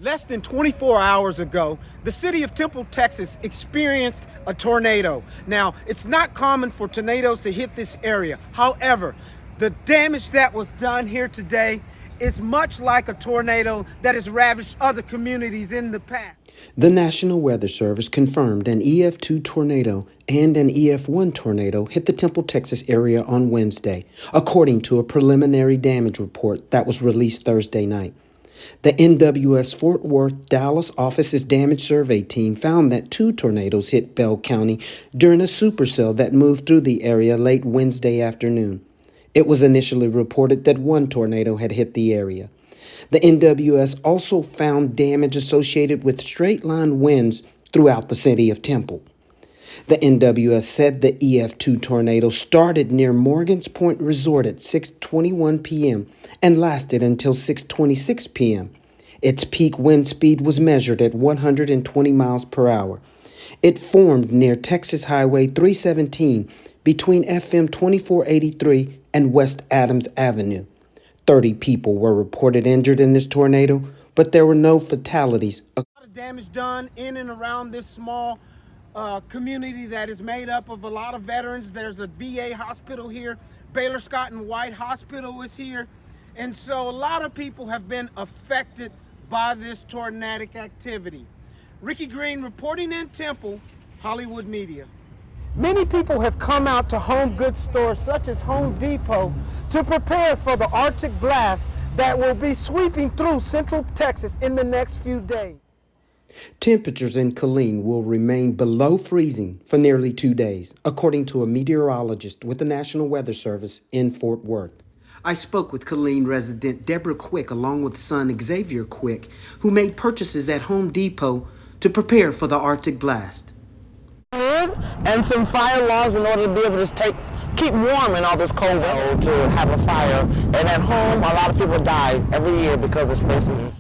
Less than 24 hours ago, the city of Temple, Texas experienced a tornado. Now, it's not common for tornadoes to hit this area. However, the damage that was done here today is much like a tornado that has ravaged other communities in the past. The National Weather Service confirmed an EF2 tornado and an EF1 tornado hit the Temple, Texas area on Wednesday, according to a preliminary damage report that was released Thursday night. The NWS Fort Worth Dallas office's damage survey team found that 2 tornadoes hit Bell County during a supercell that moved through the area late Wednesday afternoon. It was initially reported that 1 tornado had hit the area. The NWS also found damage associated with straight-line winds throughout the city of Temple. The NWS said the EF2 tornado started near Morgan's Point Resort at 6:21 p.m. and lasted until 6:26 p.m. Its peak wind speed was measured at 120 miles per hour. It formed near Texas Highway 317 between FM 2483 and West Adams Avenue. 30 people were reported injured in this tornado, but there were no fatalities. A lot of damage done in and around this small community that is made up of a lot of veterans. There's a VA hospital here. Baylor Scott and White Hospital is here. And so a lot of people have been affected by this tornadic activity. Ricky Green reporting in Temple, Hollywood Media. Many people have come out to home goods stores such as Home Depot to prepare for the Arctic blast that will be sweeping through central Texas in the next few days. Temperatures in Killeen will remain below freezing for nearly 2 days, according to a meteorologist with the National Weather Service in Fort Worth. I spoke with Killeen resident Deborah Quick along with son Xavier Quick, who made purchases at Home Depot to prepare for the Arctic blast. And some fire logs in order to be able to keep warm in all this cold weather to have a fire. And at home, a lot of people die every year because it's freezing.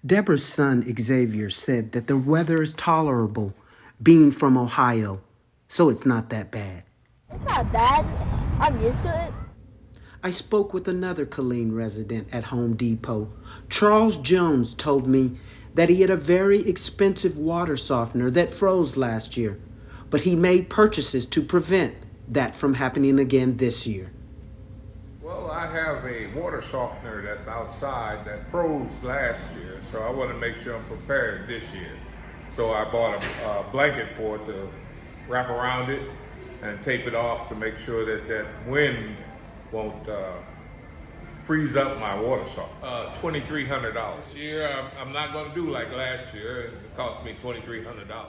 Deborah's son Xavier said that the weather is tolerable, being from Ohio, so it's not that bad. It's not bad. I'm used to it. I spoke with another Killeen resident at Home Depot. Charles Jones told me that he had a very expensive water softener that froze last year, but he made purchases to prevent that from happening again this year. Well, I have a water softener that's outside that froze last year, so I want to make sure I'm prepared this year. So I bought a blanket for it to wrap around it and tape it off to make sure that that wind won't freeze up my water softener. $2,300. This year, I'm not going to do like last year. It cost me $2,300.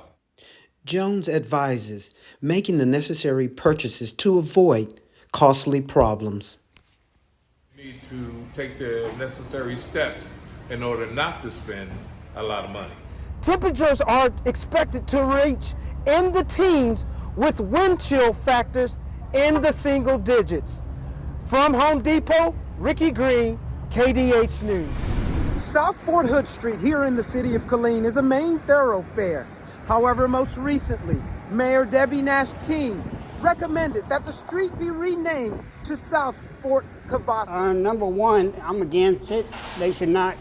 Jones advises making the necessary purchases to avoid costly problems. You need to take the necessary steps in order not to spend a lot of money. Temperatures are expected to reach in the teens with wind chill factors in the single digits. From Home Depot, Ricky Green, KDH News. South Fort Hood Street here in the city of Killeen is a main thoroughfare. However, most recently, Mayor Debbie Nash King recommended that the street be renamed to South Fort Cavasso. Number one, I'm against it. They should not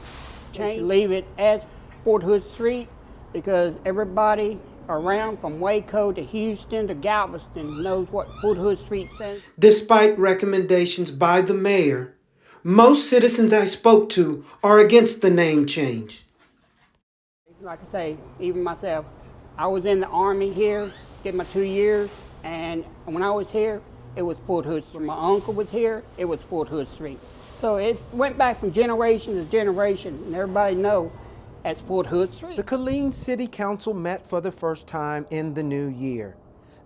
leave it as Fort Hood Street because everybody around from Waco to Houston to Galveston knows what Fort Hood Street says. Despite recommendations by the mayor, most citizens I spoke to are against the name change. Like I say, even myself, I was in the Army here, did my 2 years, and when I was here, it was Fort Hood Street. When my uncle was here, it was Fort Hood Street. So it went back from generation to generation, and everybody knows as Fort Hood Street. The Killeen City Council met for the first time in the new year.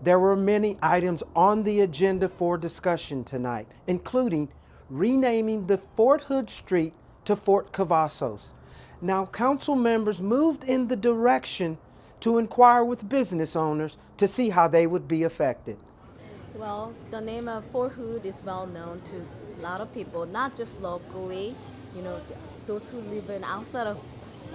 There were many items on the agenda for discussion tonight, including renaming the Fort Hood Street to Fort Cavazos. Now, council members moved in the direction to inquire with business owners to see how they would be affected. Well, the name of Fort Hood is well known to a lot of people, not just locally, those who live in outside of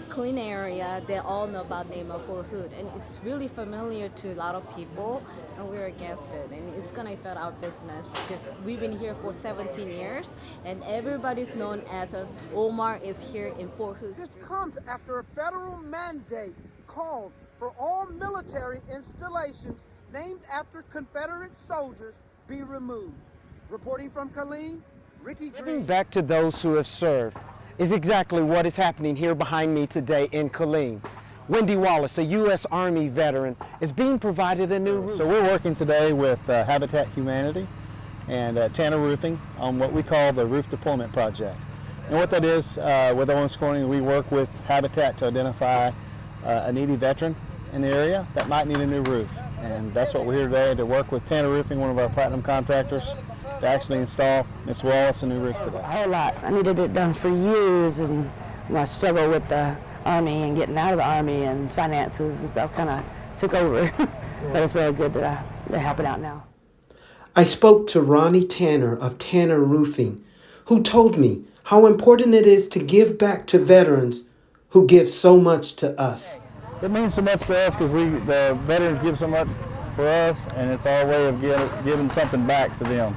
clean area, they all know about name of Fort Hood, and it's really familiar to a lot of people, and we're against it, and it's gonna affect our business because we've been here for 17 years, and everybody's known as Omar is here in Fort Hood. This comes after a federal mandate called for all military installations named after Confederate soldiers be removed. Reporting from Killeen, Ricky Giving Green. back to those who have served is exactly what is happening here behind me today in Killeen. Wendy Wallace, a U.S. Army veteran, is being provided a new roof. So we're working today with Habitat Humanity and Tanner Roofing on what we call the Roof Deployment Project. And what that is, with Owens Corning, we work with Habitat to identify a needy veteran in the area that might need a new roof. And that's what we're here today, to work with Tanner Roofing, one of our platinum contractors, to actually install Ms. Wallace a new roof today. A whole lot. I needed it done for years, and my struggle with the Army and getting out of the Army and finances and stuff kind of took over. But it's really good that they're helping out now. I spoke to Ronnie Tanner of Tanner Roofing, who told me how important it is to give back to veterans who give so much to us. It means so much to us because the veterans give so much for us, and it's our way of giving something back to them.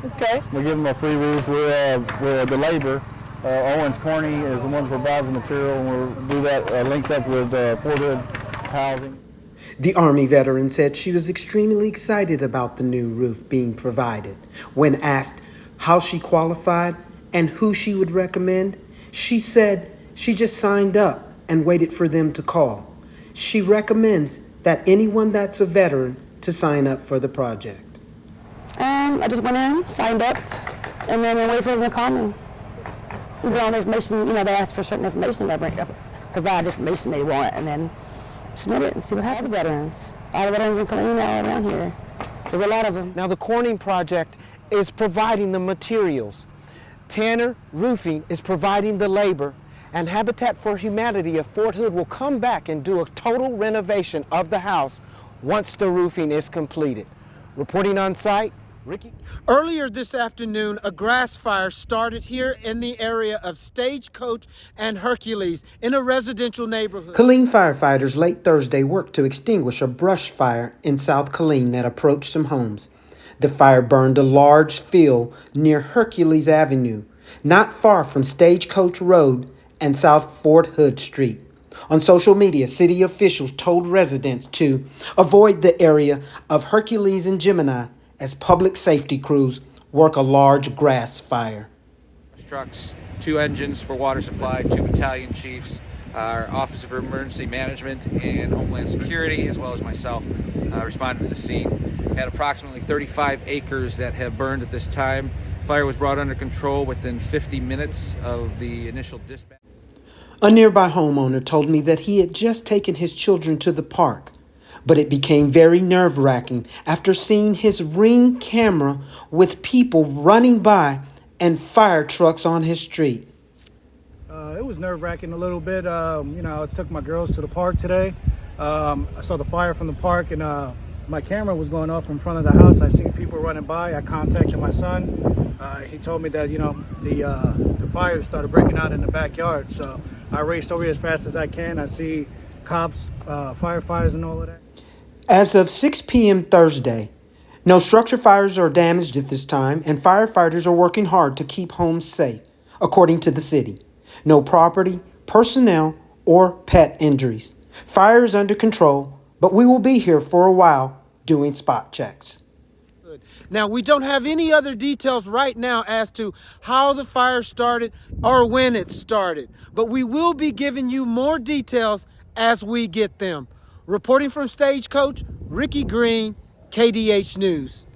Okay. We give them a free roof. We're the labor. Owens Corning is the one who provides the material, and we'll do that linked up with Fort Hood Housing. The Army veteran said she was extremely excited about the new roof being provided. When asked how she qualified and who she would recommend, she said she just signed up and waited for them to call. She recommends that anyone that's a veteran to sign up for the project. I just went in, signed up, and then I waited for them to call me. We put all the information, they ask for certain information, I provide information they want, and then submit it and see what happens. Veterans. All the veterans in Killeen all around here. There's a lot of them. Now the Corning project is providing the materials. Tanner Roofing is providing the labor, and Habitat for Humanity of Fort Hood will come back and do a total renovation of the house once the roofing is completed. Reporting on site, Ricky. Earlier this afternoon, a grass fire started here in the area of Stagecoach and Hercules in a residential neighborhood. Killeen firefighters late Thursday worked to extinguish a brush fire in South Killeen that approached some homes. The fire burned a large field near Hercules Avenue, not far from Stagecoach Road and South Fort Hood Street. On social media, city officials told residents to avoid the area of Hercules and Gemini as public safety crews work a large grass fire. Trucks, 2 engines for water supply, 2 battalion chiefs, our Office of Emergency Management and Homeland Security, as well as myself, responded to the scene. Had approximately 35 acres that have burned at this time. Fire was brought under control within 50 minutes of the initial dispatch. A nearby homeowner told me that he had just taken his children to the park, but it became very nerve-wracking after seeing his Ring camera with people running by and fire trucks on his street. It was nerve-wracking a little bit. I took my girls to the park today. I saw the fire from the park, and my camera was going off in front of the house. I seen people running by. I contacted my son. He told me that the fire started breaking out in the backyard. So I raced over here as fast as I can. I see cops, firefighters, and all of that. As of 6 p.m. Thursday, no structure fires are damaged at this time, and firefighters are working hard to keep homes safe, according to the city. No property, personnel, or pet injuries. Fire is under control, but we will be here for a while doing spot checks. Now, we don't have any other details right now as to how the fire started or when it started, but we will be giving you more details as we get them. Reporting from Stagecoach, Ricky Green, KDH News.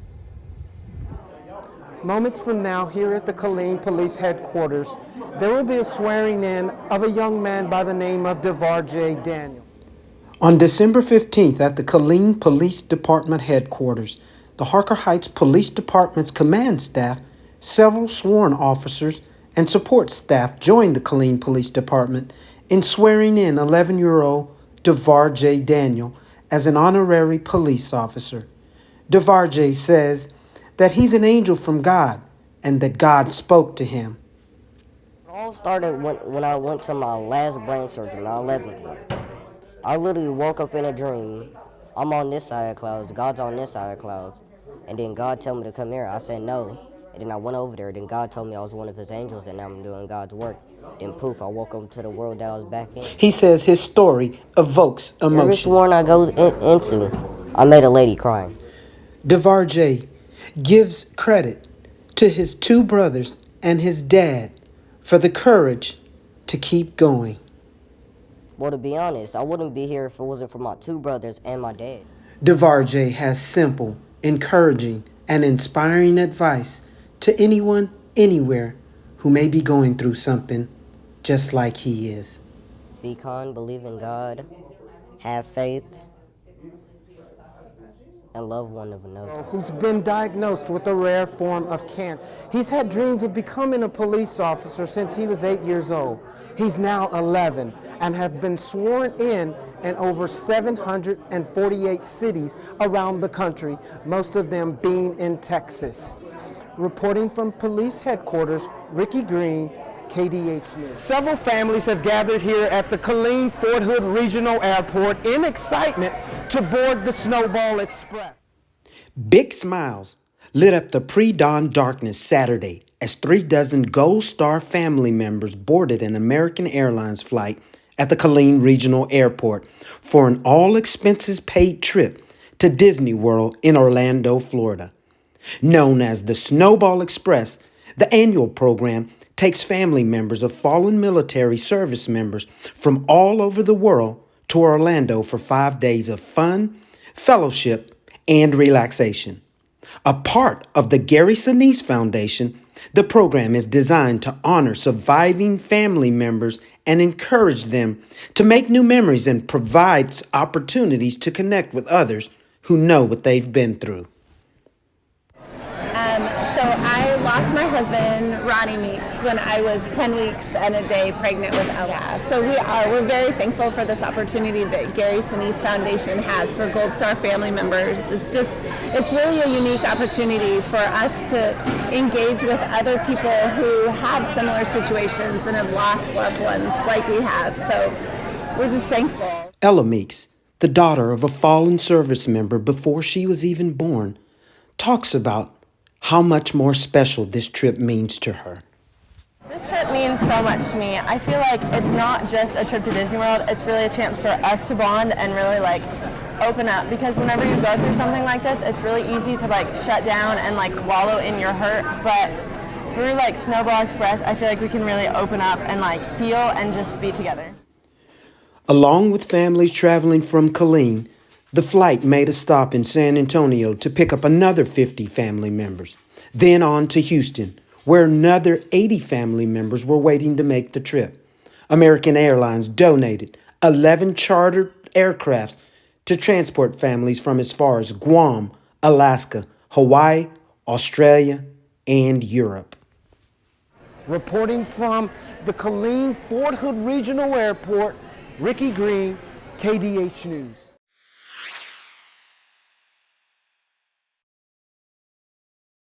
Moments from now, here at the Killeen Police Headquarters, there will be a swearing in of a young man by the name of DeVar Daniel. On December 15th at the Killeen Police Department Headquarters, the Harker Heights Police Department's command staff, several sworn officers, and support staff joined the Killeen Police Department in swearing in 11-year-old DeVar Daniel as an honorary police officer. DeVar says that he's an angel from God and that God spoke to him. all started when I went to my last brain surgery, my 11th one. I literally woke up in a dream. I'm on this side of clouds, God's on this side of clouds. And then God told me to come here. I said no. And then I went over there. Then God told me I was one of his angels and now I'm doing God's work. Then poof, I woke up to the world that I was back in. He says his story evokes emotion. Every sworn I go into, I made a lady crying. DeVarjay gives credit to his two brothers and his dad for the courage to keep going. Well, to be honest, I wouldn't be here if it wasn't for my two brothers and my dad. DeVarjay has simple, encouraging, and inspiring advice to anyone, anywhere, who may be going through something just like he is. Be kind, believe in God, have faith, and love one another. Who's been diagnosed with a rare form of cancer. He's had dreams of becoming a police officer since he was 8 years old. He's now 11 and have been sworn in over 748 cities around the country, most of them being in Texas. Reporting from police headquarters, Ricky Green, KDH News. Several families have gathered here at the Killeen-Fort Hood Regional Airport in excitement to board the Snowball Express. Big smiles lit up the pre-dawn darkness Saturday as 36 Gold Star family members boarded an American Airlines flight at the Killeen Regional Airport for an all-expenses-paid trip to Disney World in Orlando, Florida. Known as the Snowball Express, the annual program takes family members of fallen military service members from all over the world to Orlando for 5 days of fun, fellowship, and relaxation. A part of the Gary Sinise Foundation, the program is designed to honor surviving family members and encourage them to make new memories and provides opportunities to connect with others who know what they've been through. So I lost my husband, Ronnie Meeks, when I was 10 weeks and a day pregnant with Ella. So we're very thankful for this opportunity that Gary Sinise Foundation has for Gold Star family members. It's really a unique opportunity for us to engage with other people who have similar situations and have lost loved ones like we have. So we're just thankful. Ella Meeks, the daughter of a fallen service member before she was even born, talks about how much more special this trip means to her. This trip means so much to me. I feel like it's not just a trip to Disney World, it's really a chance for us to bond and really open up, because whenever you go through something like this, it's really easy to shut down and wallow in your hurt, but through Snowball Express, I feel like we can really open up and heal and just be together. Along with families traveling from Killeen, the flight made a stop in San Antonio to pick up another 50 family members, then on to Houston, where another 80 family members were waiting to make the trip. American Airlines donated 11 chartered aircrafts to transport families from as far as Guam, Alaska, Hawaii, Australia, and Europe. Reporting from the Killeen-Fort Hood Regional Airport, Ricky Green, KDH News.